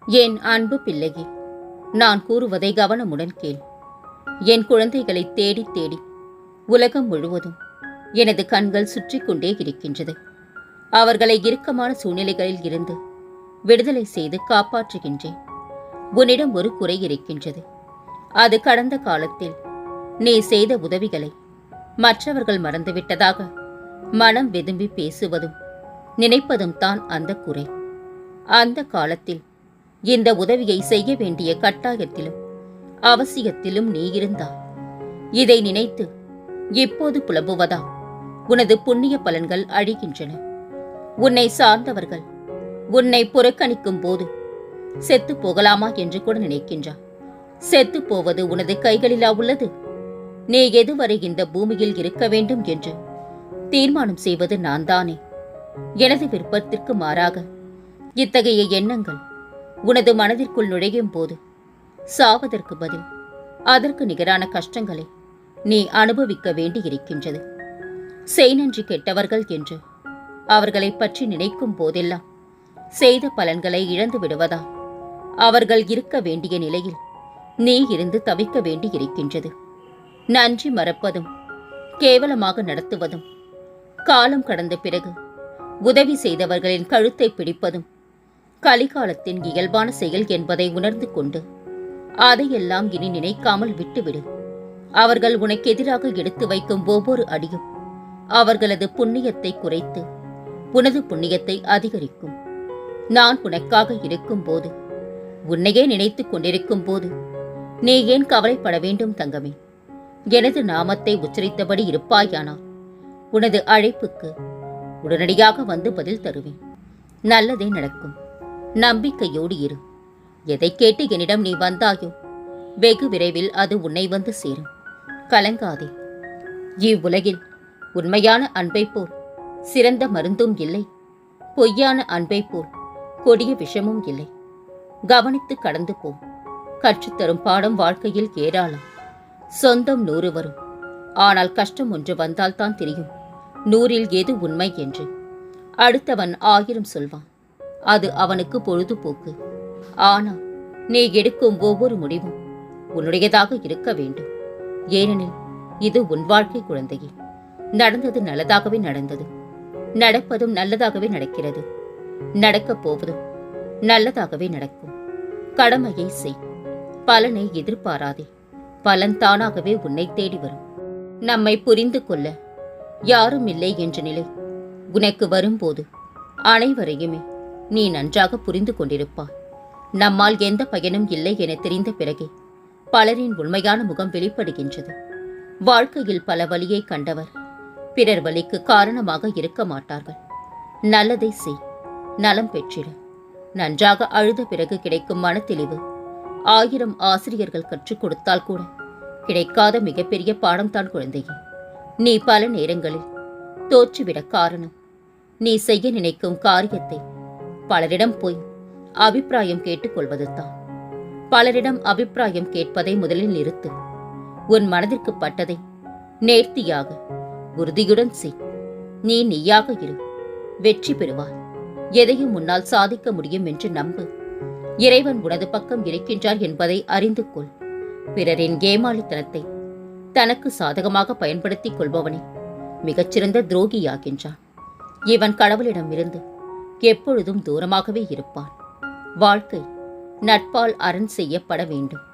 என் அன்பு பிள்ளையே, நான் கூறுவதை கவனமுடன் கேள். என் குழந்தைகளை தேடி தேடி உலகம் முழுவதும் எனது கண்கள் சுற்றி கொண்டே இருக்கின்றது. அவர்களை இறுக்கமான சூழ்நிலைகளில் இருந்து விடுதலை செய்து காப்பாற்றுகின்றேன். உன்னிடம் ஒரு குறை இருக்கின்றது. அது கடந்த காலத்தில் நீ செய்த உதவிகளை மற்றவர்கள் மறந்துவிட்டதாக மனம் வெதும்பி பேசுவதும் நினைப்பதும் தான் அந்த குறை. அந்த காலத்தில் இந்த உதவியை செய்ய வேண்டிய கட்டாயத்திலும் அவசியத்திலும் நீ இருந்தாய். இதை நினைத்து இப்போது புலம்புவதா உனது புண்ணிய பலன்கள் அழிகின்றன. உன்னை சார்ந்தவர்கள் உன்னை புறக்கணிக்கும் போது செத்து போகலாமா என்று கூட நினைக்கின்றாய். செத்து போவது உனது கைகளிலா உள்ளது? நீ எதுவரை இந்த பூமியில் இருக்க வேண்டும் என்று தீர்மானம் செய்வது நான் தானே. எனது விருப்பத்திற்கு மாறாக இத்தகைய எண்ணங்கள் உனது மனதிற்குள் நுழையும் போது சாவதற்கு பதில் அதற்கு நிகரான கஷ்டங்களை நீ அனுபவிக்க வேண்டியிருக்கின்றது. செய் நன்றி கெட்டவர்கள் என்று அவர்களை பற்றி நினைக்கும் போதெல்லாம் செய்த பலன்களை இழந்து விடுவதால் அவர்கள் இருக்க வேண்டிய நிலையில் நீ இருந்து தவிக்க வேண்டியிருக்கின்றது. நன்றி மறப்பதும் கேவலமாக நடத்துவதும் காலம் கடந்த பிறகு உதவி செய்தவர்களின் கழுத்தை பிடிப்பதும் கலிகாலத்தின் இயல்பான செயல் என்பதை உணர்ந்து கொண்டு அதையெல்லாம் இனி நினைக்காமல் விட்டுவிடு. அவர்கள் உனக்கு எதிராக எடுத்து வைக்கும் ஒவ்வொரு அடியும் அவர்களது புண்ணியத்தை குறைத்து உனது புண்ணியத்தை அதிகரிக்கும். நான் உனக்காக இருக்கும் போது, உன்னையே நினைத்துக் கொண்டிருக்கும் போது நீ ஏன் கவலைப்பட வேண்டும் தங்கமே? எனது நாமத்தை உச்சரித்தபடி இருப்பாயானால் உனது அழைப்புக்கு உடனடியாக வந்து பதில் தருவேன். நல்லதே நடக்கும். நம்பிக்கையோடு இரு. எதை கேட்டு என்னிடம் நீ வந்தாயோ வெகு விரைவில் அது உன்னை வந்து சேரும். கலங்காதே. இவ்வுலகில் உண்மையான அன்பை போல் சிறந்த மருந்தும் இல்லை, பொய்யான அன்பை போல் கொடிய விஷமும் இல்லை. கவனித்து கடந்து போ. கற்றுத்தரும் பாடம் வாழ்க்கையில் ஏராளம். சொந்தம் 100 வரும். ஆனால் கஷ்டம் ஒன்று வந்தால்தான் தெரியும் 100இல் எது உண்மை என்று. அடுத்தவன் 1000 சொல்வான். அது அவனுக்கு பொழுதுபோக்கு. ஆனால் நீ எடுக்கும் ஒவ்வொரு முடிவும் உன்னுடையதாக இருக்க வேண்டும். ஏனெனில் இது உன் வாழ்க்கை குழந்தையே. நடந்தது நல்லதாகவே நடந்தது. நடப்பதும் நல்லதாகவே நடக்கிறது. நடக்கப் போவதும் நல்லதாகவே நடக்கும். கடமையை செய். பலனை எதிர்பாராதே. பலன் தானாகவே உன்னை தேடி வரும். நம்மை புரிந்து கொள்ள யாரும் இல்லை என்ற நிலை உனக்கு வரும்போது அனைவரையுமே நீ நன்றாக புரிந்து கொண்டிருப்பாய். நம்மால் எந்த பயனும் இல்லை என தெரிந்த பிறகே பலரின் உண்மையான முகம் வெளிப்படுகின்றது. வாழ்க்கையில் பல வழியை கண்டவர் பிறர் வழிக்கு காரணமாக இருக்க மாட்டார்கள். நல்லதை செய், நலம் பெற்றிட. நன்றாக அழுத பிறகு கிடைக்கும் மனத்தெளிவு 1000 ஆசிரியர்கள் கற்றுக் கொடுத்தால் கூட கிடைக்காத மிகப்பெரிய பாடம்தான் குழந்தையே. நீ பல நேரங்களில் தோற்றுவிட காரணம் நீ செய்ய நினைக்கும் காரியத்தை பலரிடம் போய் அபிப்பிராயம் கேட்டுக்கொள்வதுதான். பலரிடம் அபிப்பிராயம் கேட்பதை முதலில் நிறுத்து. உன் மனதிற்கு பட்டதை நேர்த்தியாக உறுதியுடன் செய். நீ நீயாக இரு. வெற்றி பெறுவாய். எதையும் உன்னால் சாதிக்க முடியும் என்று நம்பு. இறைவன் உனது பக்கம் இருக்கின்றார் என்பதை அறிந்து கொள். பிறரின் ஏமாளித்தனத்தை தனக்கு சாதகமாக பயன்படுத்திக் கொள்பவனே மிகச்சிறந்த துரோகியாகின்றான். இவன் கடவுளிடமிருந்து எப்பொழுதும் தூரமாகவே இருப்பான். வாழ்க்கை நட்பால் அரண் செய்யப்பட வேண்டும்.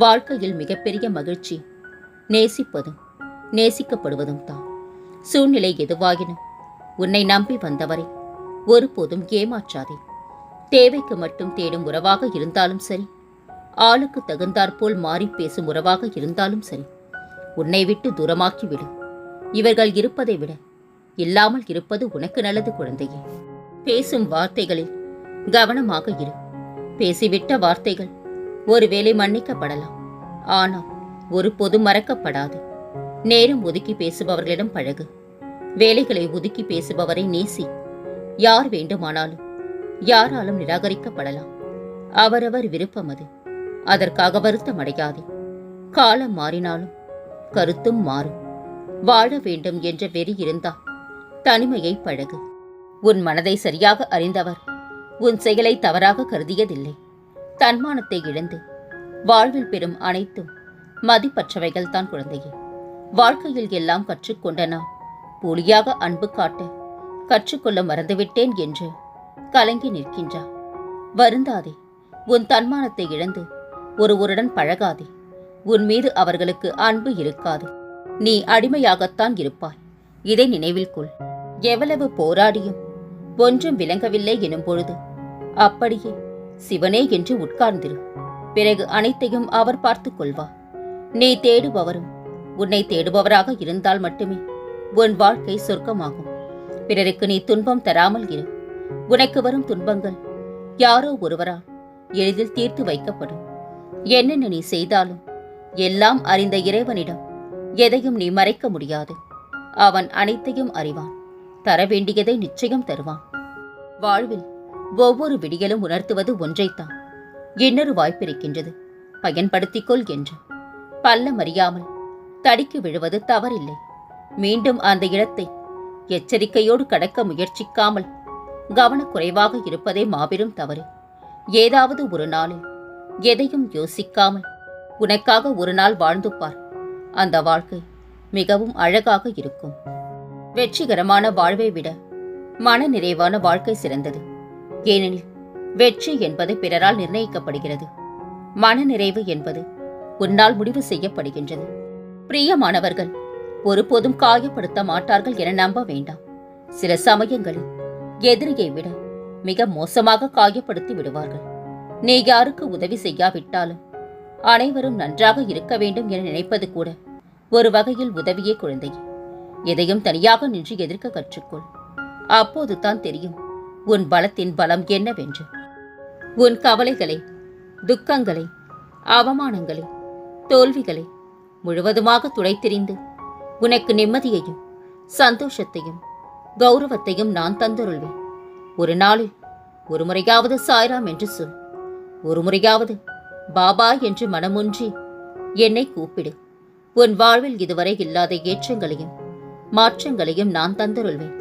வாழ்க்கையில் மிகப்பெரிய மகிழ்ச்சி நேசிப்பதும் நேசிக்கப்படுவதும் தான். சூழ்நிலை எதுவாயினும் உன்னை நம்பி வந்தவரை ஒருபோதும் ஏமாற்றாதே. தேவைக்கு மட்டும் தேடும் உறவாக இருந்தாலும் சரி, ஆளுக்கு தகுந்தாற்போல் மாறி பேசும் உறவாக இருந்தாலும் சரி, உன்னை விட்டு தூரமாக்கிவிடு. இவர்கள் இருப்பதை விட இல்லாமல் இருப்பது உனக்கு நல்லது குழந்தையே. பேசும் வார்த்தைகளில் கவனமாக இரு. பேசிவிட்ட வார்த்தைகள் ஒருவேளை மன்னிக்கப்படலாம், ஆனால் ஒருபோது மறக்கப்படாது. நேரம் ஒதுக்கி பேசுபவர்களிடம் பழகு. வேலைகளை ஒதுக்கி பேசுபவரை நேசி. யார் வேண்டுமானாலும் யாராலும் நிராகரிக்கப்படலாம். அவரவர் விருப்பம் அது. அதற்காக வருத்தம் அடையாதே. காலம் மாறினாலும் கருத்தும் மாறும். வாழ வேண்டும் என்ற வெறி இருந்தால் தனிமையை பழகு. உன் மனதை சரியாக அறிந்தவர் உன் செயலை தவறாக கருதியதில்லை. தன்மானத்தை இழந்து வாழ்வில் பெறும் அனைத்தும் மதிப்பற்றவைகள் தான் குழந்தையே. வாழ்க்கையில் எல்லாம் கற்றுக்கொண்ட நான் போலியாக அன்பு காட்ட கற்றுக்கொள்ள மறந்துவிட்டேன் என்று கலங்கி நிற்கின்றார். வருந்தாதே. உன் தன்மானத்தை இழந்து ஒருவருடன் பழகாதே. உன் மீது அவர்களுக்கு அன்பு இருக்காது. நீ அடிமையாகத்தான் இருப்பாய். இதை நினைவில் கொள். எவ்வளவு போராடியும் ஒன்றும் விளங்கவில்லை எனும் பொழுது அப்படியே சிவனே என்று உட்கார்ந்திரு. பிறகு அனைத்தையும் அவர் பார்த்துக் கொள்வார். நீ தேடுபவரும் உன்னை தேடுபவராக இருந்தால் மட்டுமே உன் வாழ்க்கை சொர்க்கமாகும். பிறருக்கு நீ துன்பம் தராமல் இரு. உனக்கு வரும் துன்பங்கள் யாரோ ஒருவரால் எளிதில் தீர்த்து வைக்கப்படும். என்னென்ன நீ செய்தாலும் எல்லாம் அறிந்த இறைவனிடம் எதையும் நீ மறைக்க முடியாது. அவன் அனைத்தையும் அறிவான். தர வேண்டியதை நிச்சயம் தருவான். வாழ்வில் ஒவ்வொரு விடியலும் உணர்த்துவது ஒன்றைத்தான். இன்னொரு வாய்ப்பிருக்கின்றது, பயன்படுத்திக்கொள் என்று. பள்ளம் அறியாமல் தடிக்கு விழுவது தவறில்லை. மீண்டும் அந்த இடத்தை எச்சரிக்கையோடு கடக்க முயற்சிக்காமல் கவனக்குறைவாக இருப்பதே மாபெரும் தவறு. ஏதாவது ஒரு நாளில் எதையும் யோசிக்காமல் உனக்காக ஒரு நாள் வாழ்ந்து பார். அந்த வாழ்க்கை மிகவும் அழகாக இருக்கும். வெற்றிகரமான வாழ்வை விட மன நிறைவான வாழ்க்கை சிறந்தது. ஏனெனில் வெற்றி என்பது பிறரால் நிர்ணயிக்கப்படுகிறது. மன நிறைவு என்பது உன்னால் முடிவு செய்யப்படுகின்றது. பிரியமானவர்கள் ஒருபோதும் காயப்படுத்த மாட்டார்கள் என நம்ப வேண்டாம். சில சமயங்களில் எதிரியை விட மிக மோசமாக காயப்படுத்தி விடுவார்கள். நீ யாருக்கு உதவி செய்யாவிட்டாலும் அனைவரும் நன்றாக இருக்க வேண்டும் என நினைப்பது கூட ஒரு வகையில் உதவியே குழந்தையே. எதையும் தனியாக நின்று எதிர்க்க கற்றுக்கொள். அப்போது தான் தெரியும் உன் பலத்தின் பலம் என்னவென்று. உன் கவலைகளை, துக்கங்களை, அவமானங்களை, தோல்விகளை முழுவதுமாக துடைத்தெறிந்து உனக்கு நிம்மதியையும் சந்தோஷத்தையும் கௌரவத்தையும் நான் தந்தருள்வேன். ஒரு நாளில் ஒரு முறையாவது சாய்ராம் என்று சொல். ஒரு முறையாவது பாபா என்று மனமொன்றி என்னை கூப்பிடு. உன் வாழ்வில் இதுவரை இல்லாத ஏற்றங்களையும் மாற்றங்களையும் நான் தந்தருள்வேன்.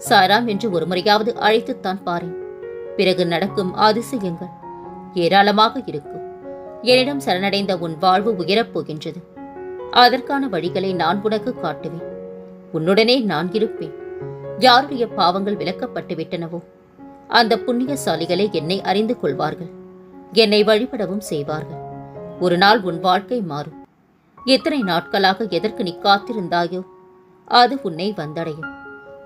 சாய்ராம் என்று ஒரு முறையாவது அழைத்துத்தான் பாரேன். பிறகு நடக்கும் அதிசயங்கள் ஏராளமாக இருக்கும். என்னிடம் சரணடைந்த உன் வாழ்வு உயரப் போகின்றது. அதற்கான வழிகளை நான் உனக்கு காட்டுவேன். உன்னுடனே நான் இருப்பேன். யாருடைய பாவங்கள் விலக்கப்பட்டு விட்டனவோ அந்த புண்ணியசாலிகளே என்னை அறிந்து கொள்வார்கள். என்னை வழிபடவும் செய்வார்கள். ஒரு நாள் உன் வாழ்க்கை மாறும். எத்தனை நாட்களாக எதற்கு நீ காத்திருந்தாயோ அது உன்னை வந்தடையும்.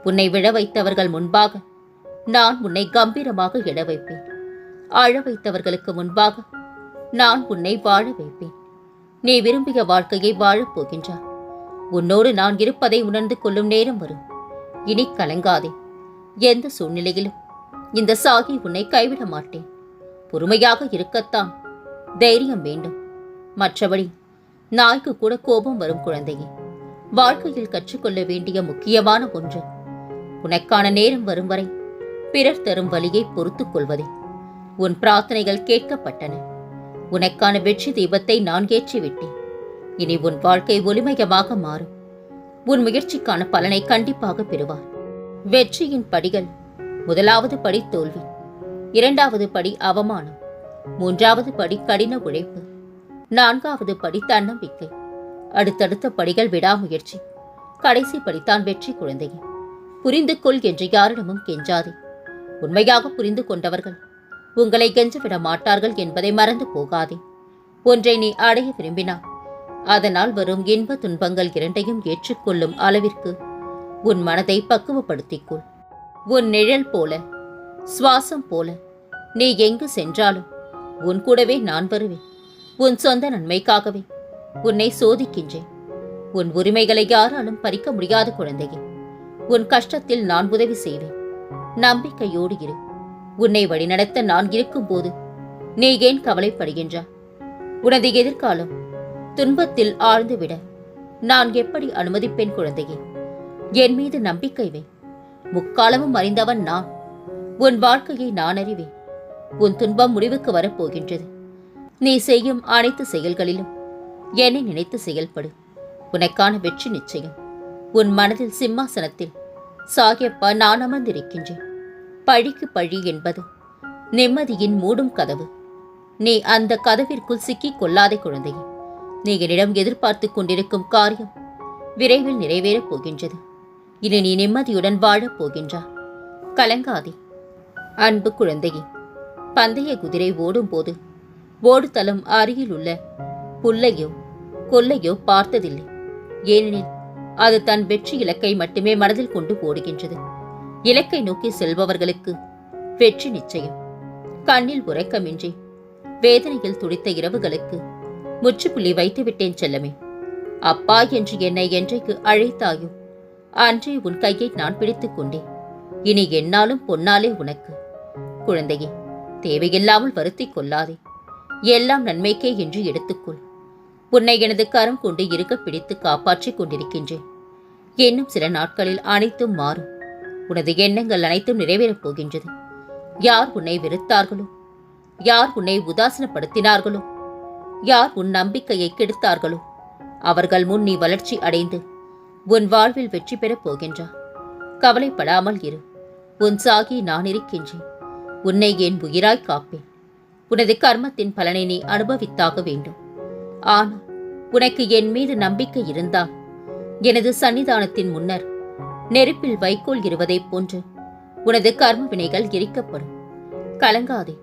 உன்னை விழ வைத்தவர்கள் முன்பாக நான் உன்னை கம்பீரமாக எழ வைப்பேன். அழ வைத்தவர்களுக்கு முன்பாக நான் உன்னை வாழ வைப்பேன். நீ விரும்பிய வாழ்க்கையை வாழப் போகின்றாய். உன்னோடு நான் இருப்பதை உணர்ந்து கொள்ளும் நேரம் வரும். இனி கலங்காதே. எந்த சூழ்நிலையிலும் இந்த சாகி உன்னை கைவிட மாட்டேன். பொறுமையாக இருக்கத்தான் தைரியம் வேண்டும். மற்றபடி நாய்க்கு கூட கோபம் வரும் குழந்தையே. வாழ்க்கையில் கற்றுக்கொள்ள வேண்டிய முக்கியமான ஒன்று, உனக்கான நேரம் வரும் வரை பிறர் தரும் வழியை பொறுத்துக் கொள்வதே. உன் பிரார்த்தனைகள் கேட்கப்பட்டன. உனக்கான வெற்றி தீபத்தை நான் ஏற்றிவிட்டேன். இனி உன் வாழ்க்கை ஒளிமயமாக மாறும். உன் முயற்சிக்கான பலனை கண்டிப்பாக பெறுவார். வெற்றியின் படிகள்: முதலாவது படி தோல்வி, இரண்டாவது படி அவமானம், மூன்றாவது படி கடின உழைப்பு, நான்காவது படி தன்னம்பிக்கை, அடுத்தடுத்த படிகள் விடாமுயற்சி, கடைசி படித்தான் வெற்றி. குழந்தையே, புரிந்து கொள் என்று யாரிடமும் கெஞ்சாதே. உண்மையாக புரிந்து கொண்டவர்கள் உங்களை கெஞ்சவிட மாட்டார்கள் என்பதை மறந்து போகாதே. ஒன்றை நீ அடைய விரும்பினார் அதனால் வரும் இன்ப துன்பங்கள் இரண்டையும் ஏற்றுக்கொள்ளும் அளவிற்கு உன் மனதை பக்குவப்படுத்திக்கொள். உன் நிழல் போல, சுவாசம் போல நீ எங்கு சென்றாலும் உன் கூடவே நான் வருவேன். உன் சொந்த நன்மைக்காகவே உன்னை சோதிக்கின்றேன். உன் உரிமைகளை யாராலும் பறிக்க முடியாத குழந்தையே. உன் கஷ்டத்தில் நான் உதவி செய்வேன். நம்பிக்கையோடு இரு. உன்னை வழிநடத்த நான் இருக்கும்போது நீ ஏன் கவலைப்படுகின்றாய்? உனது எதிர்காலம் துன்பத்தில் ஆழ்ந்துவிட நான் எப்படி அனுமதிப்பேன் குழந்தையே? என் மீது நம்பிக்கை வை. முக்காலமும் அறிந்தவன் நான். உன் வாழ்க்கையை நான் அறிவேன். உன் துன்பம் முடிவுக்கு வரப்போகின்றது. நீ செய்யும் அனைத்து செயல்களிலும் என்னை நினைத்து செயல்படு. உனக்கான வெற்றி நிச்சயம். உன் மனதில் சிம்மாசனத்தில் சாகியப்பா நான் அமர்ந்திருக்கின்றேன். பழிக்கு பழி என்பது நிம்மதியின் மூடும் கதவு. நீ அந்த கதவிற்குள் சிக்கிக் கொள்ளாதே குழந்தையே. நீ என்னிடம் எதிர்பார்த்து கொண்டிருக்கும் காரியம் விரைவில் நிறைவேறப் போகின்றது. இனி நீ நிம்மதியுடன் வாழப் போகின்றா. கலங்காதே. அன்பு குழந்தையே, பந்தய குதிரை ஓடும்போது ஓடுதளம் அருகில் உள்ள புல்லையோ கொல்லையோ பார்த்ததில்லை. ஏனெனில் அது தன் வெற்றி இலக்கை மட்டுமே மனதில் கொண்டு ஓடுகின்றது. இலக்கை நோக்கி செல்பவர்களுக்கு வெற்றி நிச்சயம். கண்ணில் உறக்கமின்றி வேதனையில் துடித்த இரவுகளுக்கு முற்றுப்புள்ளி வைத்துவிட்டேன் செல்லமே. அப்பா என்று என்னை என்றைக்கு அழைத்தாயோ அன்றே உன் கையை நான் பிடித்துக் கொண்டேன். இனி என்னாலும் பொன்னாலே உனக்கு. குழந்தையே, தேவையில்லாமல் வருத்திக் கொள்ளாதே. எல்லாம் நன்மைக்கே என்று எடுத்துக்கொள். உன்னை எனது கரம் கொண்டு இருக்க பிடித்து காப்பாற்றிக் கொண்டிருக்கின்றேன். இன்னும் சில நாட்களில் அனைத்தும் மாறும். உனது எண்ணங்கள் அனைத்தும் நிறைவேறப் போகின்றது. யார் உன்னை வெறுத்தார்களோ, யார் உன்னை உதாசீனப்படுத்தினார்களோ, யார் உன் நம்பிக்கையை கெடுத்தார்களோ அவர்கள் முன் நீ வளர்ச்சி அடைந்து உன் வாழ்வில் வெற்றி பெறப் போகின்றாய். கவலைப்படாமல் இரு. உன் சாகி நான் இருக்கின்றேன். உன்னை என் உயிராய் காப்பேன். உனது கர்மத்தின் பலனை நீ அனுபவித்தாக வேண்டும். ஆனால் உனக்கு என் மீது நம்பிக்கை இருந்தால் எனது சன்னிதானத்தின் முன்னர் நெருப்பில் வைக்கோல் இருவதைப் போன்று உனது கர்ம வினைகள் எரிக்கப்படும். கலங்காதே.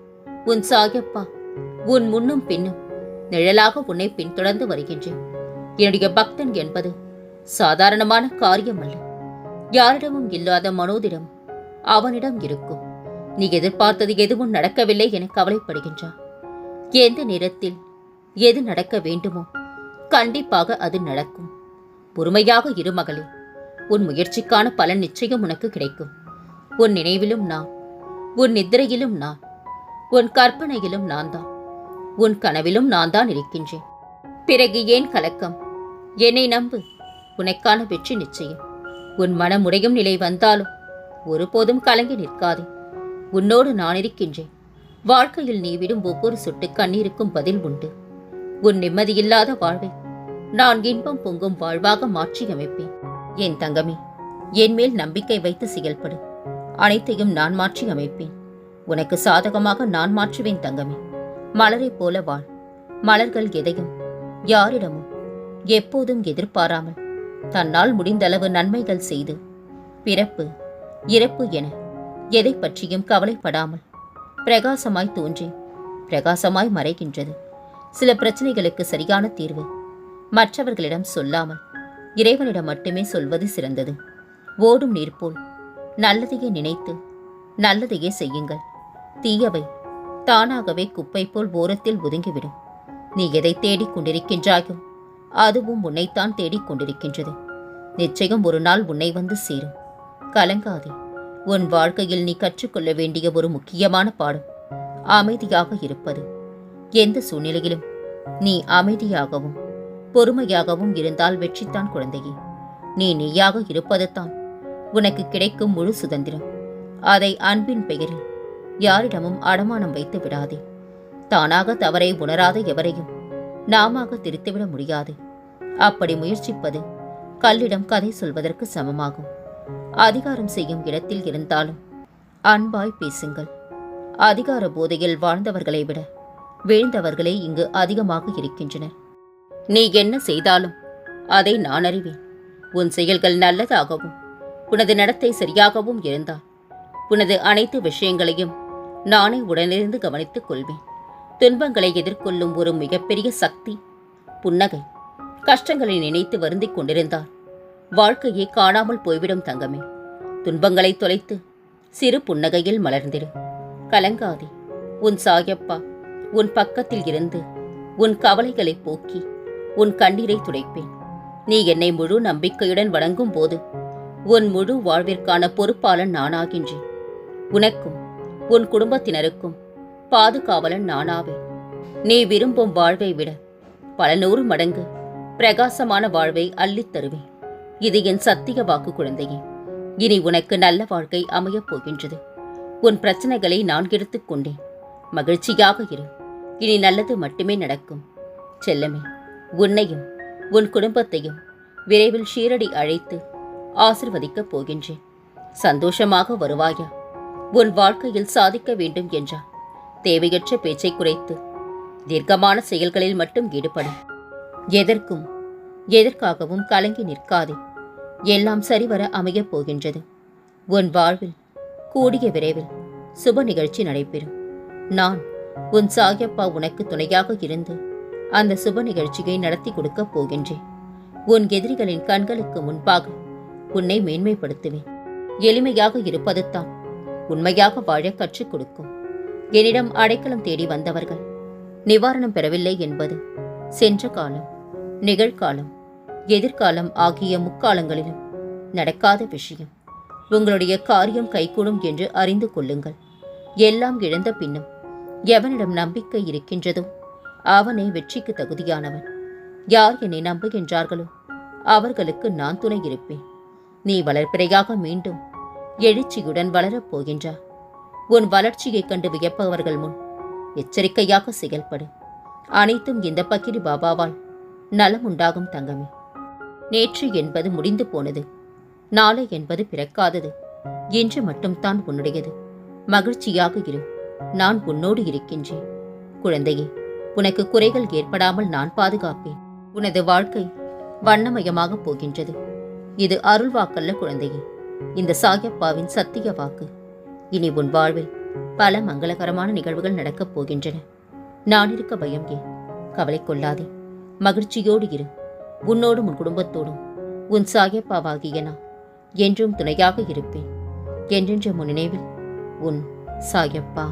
உன் சாயப்பா உன் முன்னும் பின்னும் நிழலாக உன்னை பின்தொடர்ந்து வருகின்றேன். என்னுடைய பக்தன் என்பது சாதாரணமான காரியம் அல்ல. யாரிடமும் இல்லாத மனோதிடம் அவனிடம் இருக்கும். நீ எதிர்பார்த்தது எதுவும் நடக்கவில்லை என கவலைப்படுகின்றாய். எந்த நேரத்தில் எது நடக்க வேண்டுமோ கண்டிப்பாக அது நடக்கும். பொறுமையாக இரு மகளே. உன் முயற்சிக்கான பலன் நிச்சயம் உனக்கு கிடைக்கும். உன் நினைவிலும் நான், உன் நித்திரையிலும் நான், உன் கற்பனையிலும் நான் தான், உன் கனவிலும் நான் தான் இருக்கின்றேன். பிறகு ஏன் கலக்கம்? என்னை நம்பு. உனக்கான வெற்றி நிச்சயம். உன் மனம் உடையும் நிலை வந்தாலும் ஒருபோதும் கலங்கி நிற்காதே. உன்னோடு நான் இருக்கின்றேன். வாழ்க்கையில் நீ விடும் ஒவ்வொரு சொட்டு கண்ணீருக்கும் பதில் உண்டு. உன் நிம்மதியில்லாத வாழ்வை நான் இன்பம் பொங்கும் வாழ்வாக மாற்றி அமைப்பேன். என் தங்கமே, என் மேல் நம்பிக்கை வைத்து செயல்படு. அனைத்தையும் நான் மாற்றி அமைப்பேன். உனக்கு சாதகமாக நான் மாற்றுவேன் தங்கமே. மலரைப் போல வாழ். மலர்கள் எதையும் யாரிடமும் எப்போதும் எதிர்பாராமல் தன்னால் முடிந்தளவு நன்மைகள் செய்து பிறப்பு இறப்பு என எதை பற்றியும் கவலைப்படாமல் பிரகாசமாய் தோன்றி பிரகாசமாய் மறைகின்றது. சில பிரச்சனைகளுக்கு சரியான தீர்வு மற்றவர்களிடம் சொல்லாமல் இறைவனிடம் மட்டுமே சொல்வது சிறந்தது. ஓடும் நீர் போல் நல்லதையே நினைத்து நல்லதையே செய்யுங்கள். தீயவை தானாகவே குப்பை போல் ஓரத்தில் ஒதுங்கிவிடும். நீ எதை தேடிக் கொண்டிருக்கின்றாயோ அதுவும் உன்னைத்தான் தேடிக் கொண்டிருக்கின்றது. நிச்சயம் ஒரு நாள் உன்னை வந்து சேரும். கலங்காதே. உன் வாழ்க்கையில் நீ கற்றுக்கொள்ள வேண்டிய ஒரு முக்கியமான பாடம் அமைதியாக இருப்பது. எந்த சூழ்நிலையிலும் நீ அமைதியாகவும் பொறுமையாகவும் இருந்தால் வெற்றித்தான் குழந்தையே. நீ நீயாக இருப்பது தான் உனக்கு கிடைக்கும் முழு சுதந்திரம். அதை அன்பின் பெயரில் யாரிடமும் அடமானம் வைத்து விடாதே. தானாக தவறை உணராத எவரையும் நாமாக திருத்திவிட முடியாது. அப்படி முயற்சிப்பது கல்லிடம் கதை சொல்வதற்கு சமமாகும். அதிகாரம் செய்யும் இடத்தில் இருந்தாலும் அன்பாய் பேசுங்கள். அதிகார போதையில் வாழ்ந்தவர்களை விட வீழ்ந்தவர்களே இங்கு அதிகமாக இருக்கின்றனர். நீ என்ன செய்தாலும் அதை நான் அறிவேன். உன் செயல்கள் நல்லதாகவும் உனது நடத்தை சரியாகவும் இருந்தால் உனது அனைத்து விஷயங்களையும் நானே உடனிருந்து கவனித்துக் கொள்வேன். துன்பங்களை எதிர்கொள்ளும் ஒரு மிகப்பெரிய சக்தி புன்னகை. கஷ்டங்களை நினைத்து வருந்திக் கொண்டிருந்தால் வாழ்க்கையே காணாமல் போய்விடும் தங்கமே. துன்பங்களை தொலைத்து சிறு புன்னகையில் மலர்ந்திடு. கலங்காதே. உன் சாயப்பா உன் பக்கத்தில் இருந்து உன் கவலைகளை போக்கி உன் கண்ணீரை துடைப்பேன். நீ என்னை முழு நம்பிக்கையுடன் வணங்கும் போது உன் முழு வாழ்விற்கான பொறுப்பாளன் நானாகின்றேன். உனக்கும் உன் குடும்பத்தினருக்கும் பாதுகாவலன் நானாவேன். நீ விரும்பும் வாழ்வை விட பல 100 மடங்கு பிரகாசமான வாழ்வை அள்ளித் தருவேன். இது என் சத்திய வாக்கு குழந்தையே. இனி உனக்கு நல்ல வாழ்க்கை அமையப் போகின்றது. உன் பிரச்சனைகளை நான் எடுத்துக்கொண்டேன். மகிழ்ச்சியாக இரு. இனி நல்லது மட்டுமே நடக்கும். செல்லமே, உன்னையும் உன் குடும்பத்தையும் விரைவில் ஷீரடி அழைத்து ஆசிர்வதிக்கப் போகின்றேன். சந்தோஷமாக வருவாயா? உன் வாழ்க்கையில் சாதிக்க வேண்டும் என்றால் தேவையற்ற பேச்சை குறைத்து தீர்க்கமான செயல்களில் மட்டும் ஈடுபடு. எதற்கும் எதற்காகவும் கலங்கி நிற்காதே. எல்லாம் சரிவர அமையப் போகின்றது. உன் வாழ்வில் கூடிய விரைவில் சுப நிகழ்ச்சி நடைபெறும். நான் உன் சாயப்பா உனக்கு துணையாக இருந்து அந்த சுப நிகழ்ச்சியை நடத்தி கொடுக்கப் போகின்றேன். உன் எதிரிகளின் கண்களுக்கு முன்பாக உன்னை மேன்மைப்படுத்துவேன். எளிமையாக இருப்பது தான் உண்மையாக வாழ கற்றுக் கொடுக்கும். என்னிடம் அடைக்கலம் தேடி வந்தவர்கள் நிவாரணம் பெறவில்லை என்பது சென்ற காலம், நிகழ்காலம், எதிர்காலம் ஆகிய முக்காலங்களிலும் நடக்காத விஷயம். உங்களுடைய காரியம் கைகூடும் என்று அறிந்து கொள்ளுங்கள். எல்லாம் இழந்த பின்னும் எவனிடம் நம்பிக்கை இருக்கின்றதோ அவனே வெற்றிக்கு தகுதியானவன். யார் என்னை நம்புகின்றார்களோ அவர்களுக்கு நான் துணை இருப்பேன். நீ வளர்ப்பிறையாக மீண்டும் எழுச்சியுடன் வளரப் போகின்றார். உன் வளர்ச்சியைக் கண்டு வியப்பவர்கள் முன் எச்சரிக்கையாக செயல்படு. அனைத்தும் இந்த பக்கிரி பாபாவால் நலம் உண்டாகும் தங்கமே. நேற்று என்பது முடிந்து போனது. நாளை என்பது பிறக்காதது. இன்று மட்டும்தான் உன்னுடையது. மகிழ்ச்சியாக இரு. நான் உன்னோடு இருக்கின்றேன். குழந்தையே, உனக்கு குறைகள் ஏற்படாமல் நான் பாதுகாப்பேன். உனது வாழ்க்கை வண்ணமயமாகப் போகின்றது. இது அருள் வாக்கல்ல குழந்தையே, இந்த சாயப்பாவின் சத்திய வாக்கு. இனி உன் வாழ்வில் பல மங்களகரமான நிகழ்வுகள் நடக்கப் போகின்றன. நான் இருக்க பயம் ஏன்? கவலை கொள்ளாதே. மகிழ்ச்சியோடு இரு. உன்னோடும் உன் குடும்பத்தோடும் உன் சாயப்பாவாகிய நான் என்றும் துணையாக இருப்பேன். என்றென்ற முன் நினைவில் உன் சாயப்பா.